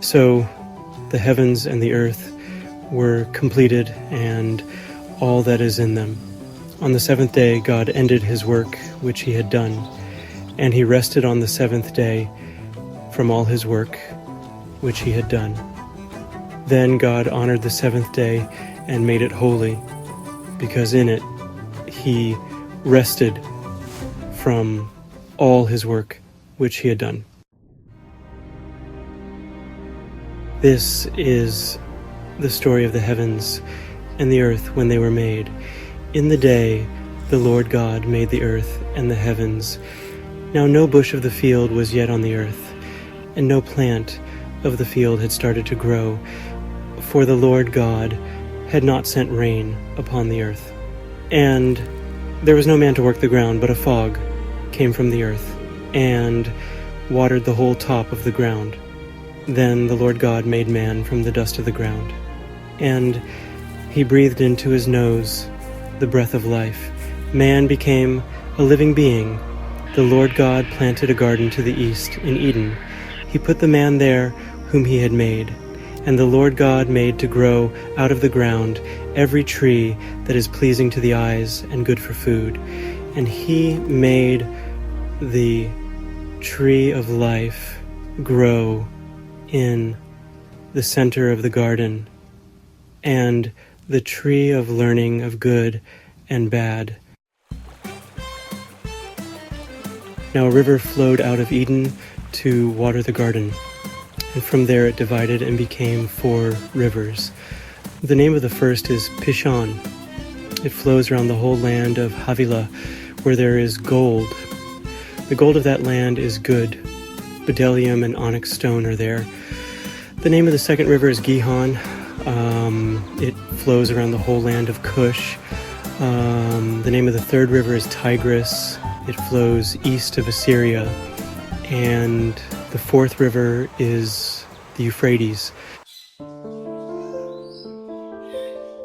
So the heavens and the earth were completed, and all that is in them. On the seventh day God ended his work which he had done, and he rested on the seventh day from all his work which he had done. Then God honored the seventh day and made it holy, because in it he rested from all his work which he had done. This is the story of the heavens and the earth when they were made. In the day the Lord God made the earth and the heavens. Now no bush of the field was yet on the earth, and no plant of the field had started to grow, for the Lord God had not sent rain upon the earth. And there was no man to work the ground, but a fog came from the earth, and watered the whole top of the ground. Then the Lord God made man from the dust of the ground, and he breathed into his nose the breath of life. Man became a living being. The Lord God planted a garden to the east in Eden. He put the man there whom he had made. And the Lord God made to grow out of the ground every tree that is pleasing to the eyes and good for food. And he made the tree of life grow in the center of the garden, and the tree of learning of good and bad. Now a river flowed out of Eden to water the garden, and from there it divided and became 4 rivers. The name of the first is Pishon. It flows around the whole land of Havilah, where there is gold. The gold of that land is good. Bdellium and onyx stone are there. The name of the second river is Gihon. It flows around the whole land of Cush. The name of the third river is Tigris. It flows east of Assyria. And the fourth river is the Euphrates.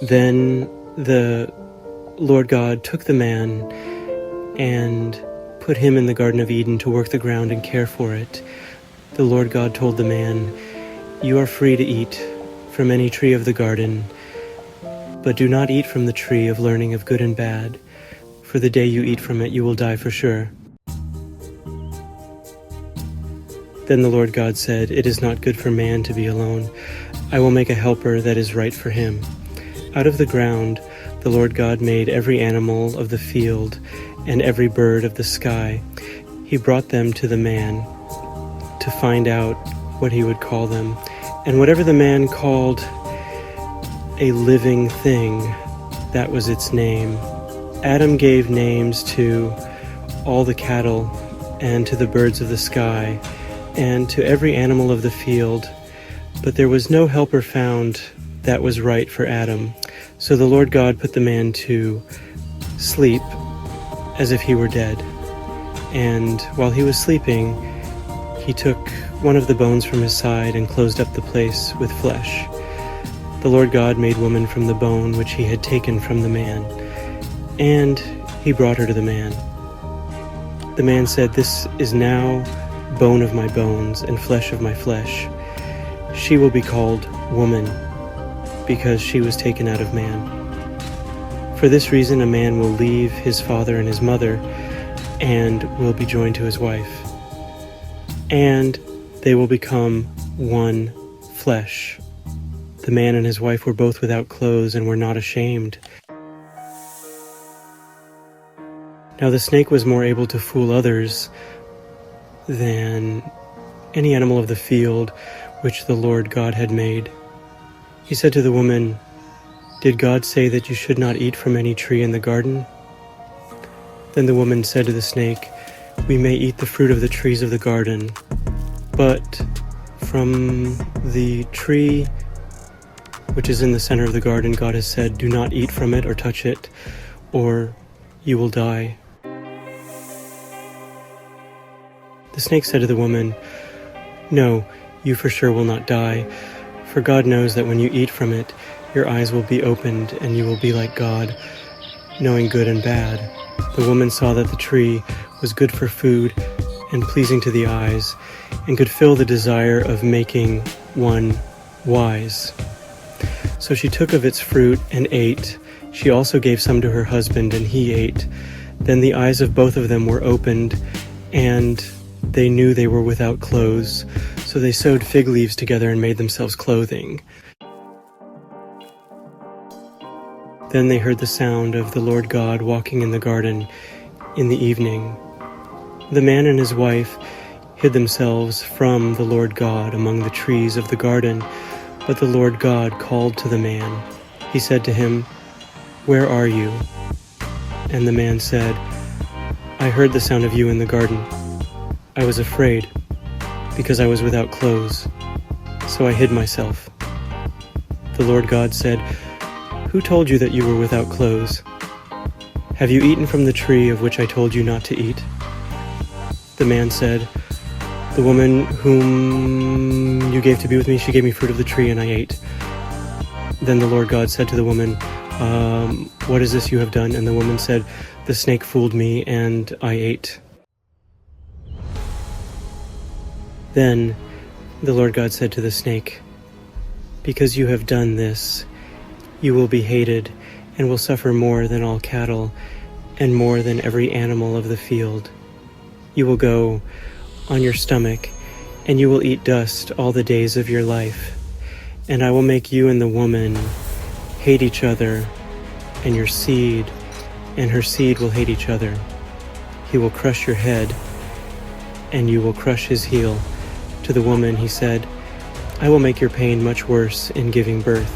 Then the Lord God took the man and put him in the Garden of Eden to work the ground and care for it. The Lord God told the man, "You are free to eat from any tree of the garden, but do not eat from the tree of learning of good and bad, for the day you eat from it you will die for sure." Then the Lord God said, "It is not good for man to be alone. I will make a helper that is right for him." Out of the ground the Lord God made every animal of the field and every bird of the sky. He brought them to the man to find out what he would call them. And whatever the man called a living thing, that was its name. Adam gave names to all the cattle and to the birds of the sky and to every animal of the field, but there was no helper found that was right for Adam. So the Lord God put the man to sleep as if he were dead. And while he was sleeping, he took one of the bones from his side and closed up the place with flesh. The Lord God made woman from the bone which he had taken from the man, and he brought her to the man. The man said, "This is now bone of my bones and flesh of my flesh. She will be called woman, because she was taken out of man. For this reason a man will leave his father and his mother, and will be joined to his wife, and they will become one flesh." The man and his wife were both without clothes and were not ashamed. Now the snake was more able to fool others than any animal of the field which the Lord God had made. He said to the woman, "Did God say that you should not eat from any tree in the garden?" Then the woman said to the snake, "We may eat the fruit of the trees of the garden, but from the tree which is in the center of the garden, God has said, 'Do not eat from it or touch it, or you will die.'" The snake said to the woman, "No, you for sure will not die, for God knows that when you eat from it, your eyes will be opened, and you will be like God, knowing good and bad." The woman saw that the tree was good for food, and pleasing to the eyes, and could fill the desire of making one wise. So she took of its fruit and ate. She also gave some to her husband, and he ate. Then the eyes of both of them were opened, and they knew they were without clothes. So they sewed fig leaves together and made themselves clothing. Then they heard the sound of the Lord God walking in the garden in the evening. The man and his wife hid themselves from the Lord God among the trees of the garden. But the Lord God called to the man. He said to him, "Where are you?" And the man said, "I heard the sound of you in the garden. I was afraid, because I was without clothes, so I hid myself." The Lord God said, "Who told you that you were without clothes? Have you eaten from the tree of which I told you not to eat?" The man said, "The woman whom you gave to be with me, she gave me fruit of the tree, and I ate." Then the Lord God said to the woman, "What is this you have done?" And the woman said, "The snake fooled me, and I ate." Then the Lord God said to the snake, "Because you have done this, you will be hated, and will suffer more than all cattle, and more than every animal of the field. You will go on your stomach, and you will eat dust all the days of your life. And I will make you and the woman hate each other, and your seed and her seed will hate each other. He will crush your head, and you will crush his heel." To the woman he said, "I will make your pain much worse in giving birth.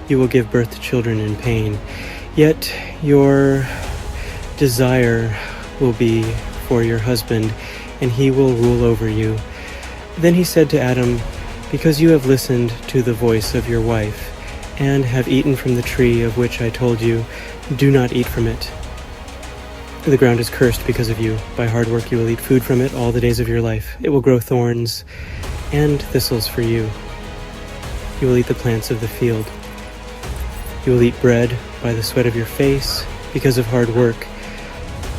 You will give birth to children in pain, yet your desire will be for your husband, and he will rule over you." Then he said to Adam, "Because you have listened to the voice of your wife, and have eaten from the tree of which I told you, do not eat from it. The ground is cursed because of you. By hard work you will eat food from it all the days of your life. It will grow thorns and thistles for you. You will eat the plants of the field. You will eat bread by the sweat of your face because of hard work,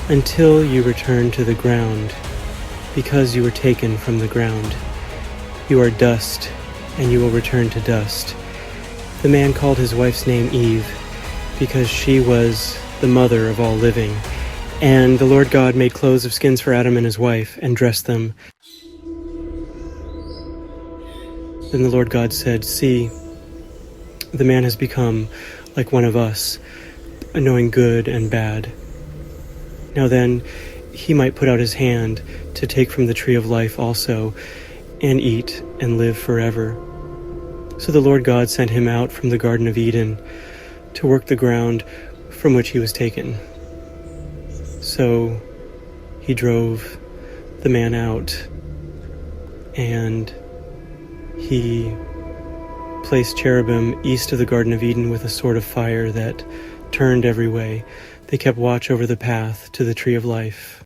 until you return to the ground, because you were taken from the ground. You are dust, and you will return to dust." The man called his wife's name Eve, because she was the mother of all living. And the Lord God made clothes of skins for Adam and his wife, and dressed them. Then the Lord God said, "See, the man has become like one of us, knowing good and bad. Now then, he might put out his hand to take from the tree of life also, and eat and live forever." So the Lord God sent him out from the Garden of Eden to work the ground from which he was taken. So he drove the man out, and he placed cherubim east of the Garden of Eden with a sword of fire that turned every way. They kept watch over the path to the tree of life.